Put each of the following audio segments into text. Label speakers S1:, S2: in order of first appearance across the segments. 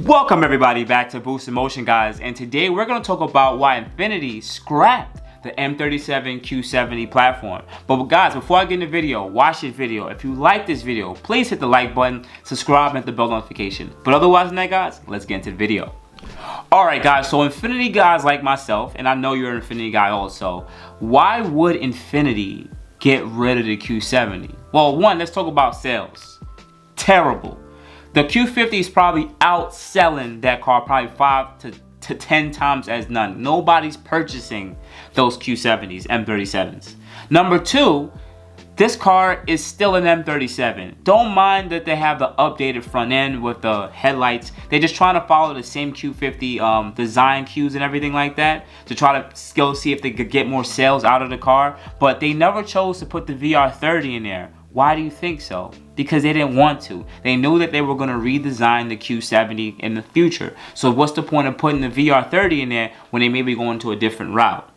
S1: Welcome everybody back to Boost in Motion, guys, and today we're going to talk about why Infiniti scrapped the M37 Q70 platform. But guys, before I get in the video, watch this video. If you like this video, please hit the like button, subscribe, and hit the bell notification. But otherwise than that, guys, let's get into the video. Alright guys, so Infiniti guys like myself, and I know you're an Infiniti guy also, why would Infiniti get rid of the Q70? Well, one, let's talk about sales. Terrible. The Q50 is probably outselling that car probably 5 to 10 times as none. Nobody's purchasing those Q70s, M37s. Number two, this car is still an M37. Don't mind that they have the updated front end with the headlights. They're just trying to follow the same Q50 design cues and everything like that to try to still see if they could get more sales out of the car. But they never chose to put the VR30 in there. Why do you think so? Because they didn't want to. They knew that they were going to redesign the Q70 in the future. So what's the point of putting the VR30 in there when they may be going to a different route?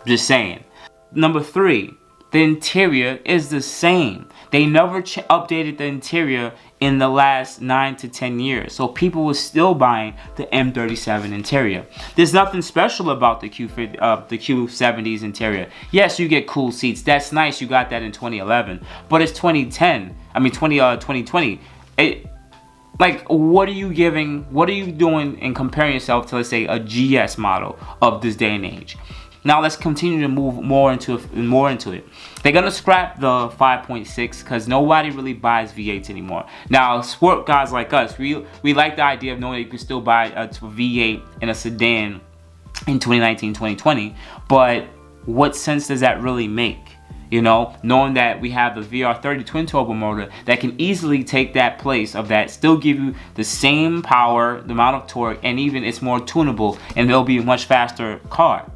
S1: Just saying. Number three, the interior is the same. They never updated the interior in the last 9 to 10 years. So people were still buying the M37 interior. There's nothing special about the Q70's interior. Yes, you get cool seats. That's nice. You got that in 2011. But it's 2020. Like, what are you giving? What are you doing in comparing yourself to, let's say, a GS model of this day and age? Now let's continue to move more into it. They're gonna scrap the 5.6 because nobody really buys V8s anymore. Now, sport guys like us, we like the idea of knowing that you can still buy a V8 in a sedan in 2019, 2020. But what sense does that really make? You know, knowing that we have the VR30 twin turbo motor that can easily take that place of that, still give you the same power, the amount of torque, and even it's more tunable, and it'll be a much faster car.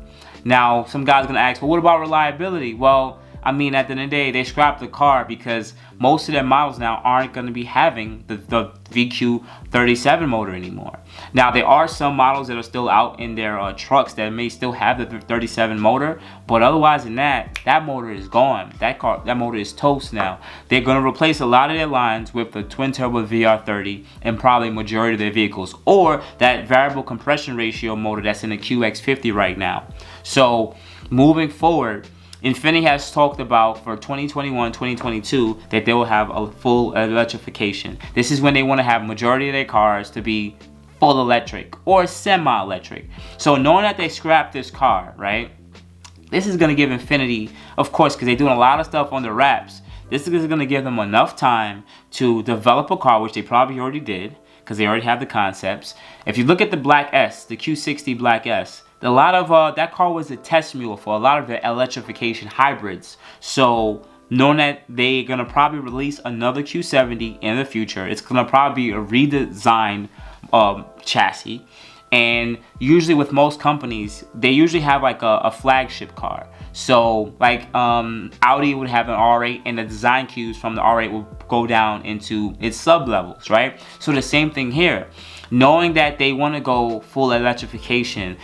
S1: Now, some guys are going to ask, well, what about reliability? Well, I mean, at the end of the day, they scrapped the car because most of their models now aren't going to be having the VQ37 motor anymore. Now, there are some models that are still out in their trucks that may still have the 37 motor, but otherwise than that, that motor is gone. That motor is toast now. They're going to replace a lot of their lines with the twin turbo VR30 and probably majority of their vehicles, or that variable compression ratio motor that's in the QX50 right now. So, moving forward, Infiniti has talked about for 2021, 2022 that they will have a full electrification. This is when they want to have majority of their cars to be full electric or semi-electric. So knowing that they scrapped this car, right? This is going to give Infiniti, of course, because they're doing a lot of stuff on the wraps. This is going to give them enough time to develop a car, which they probably already did because they already have the concepts. If you look at the Black S, the Q60 Black S, a lot of that car was a test mule for a lot of the electrification hybrids. So knowing that they're gonna probably release another Q70 in the future, it's gonna probably be a redesigned chassis. And usually with most companies, they usually have like a flagship car. So like Audi would have an R8, and the design cues from the R8 will go down into its sub levels, right? So the same thing here. Knowing that they want to go full electrification,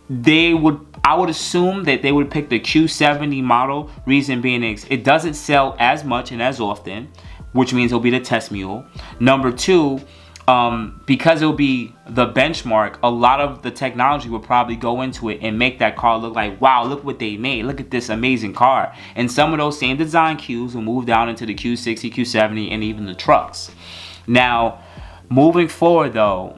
S1: I would assume that they would pick the Q70 model. Reason being is it doesn't sell as much and as often, which means it'll be the test mule. Number two, because it'll be the benchmark, a lot of the technology will probably go into it and make that car look like, wow, look what they made. Look at this amazing car. And some of those same design cues will move down into the Q60, Q70, and even the trucks. Now, moving forward though,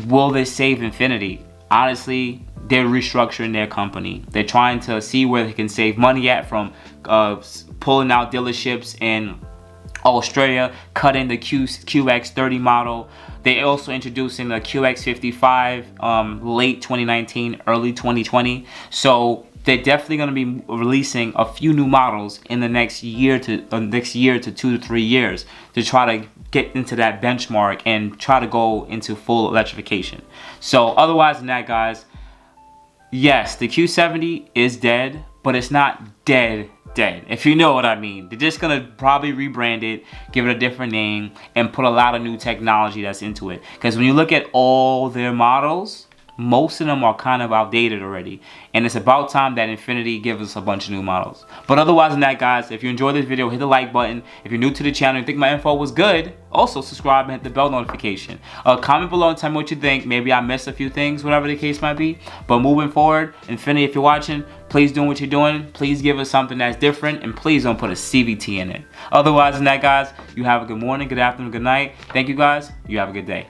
S1: will this save Infiniti? Honestly, they're restructuring their company. They're trying to see where they can save money at, from pulling out dealerships in Australia, cutting the QX30 model. They're also introducing the QX55 late 2019, early 2020. So they're definitely going to be releasing a few new models in the next year to 2 to 3 years to try to get into that benchmark and try to go into full electrification. So otherwise than that, guys, yes, the Q70 is dead, but it's not dead, if you know what I mean. They're just gonna probably rebrand it, give it a different name, and put a lot of new technology that's into it. Because when you look at all their models, most of them are kind of outdated already, and it's about time that Infiniti gives us a bunch of new models. But otherwise than that, guys, if you enjoyed this video, hit the like button. If you're new to the channel and think my info was good, also subscribe and hit the bell notification. Comment below and tell me what you think. Maybe I missed a few things, whatever the case might be. But moving forward, Infiniti, if you're watching, please do what you're doing. Please give us something that's different, and please don't put a CVT in it. Otherwise than that, guys, you have a good morning, good afternoon, good night. Thank you, guys. You have a good day.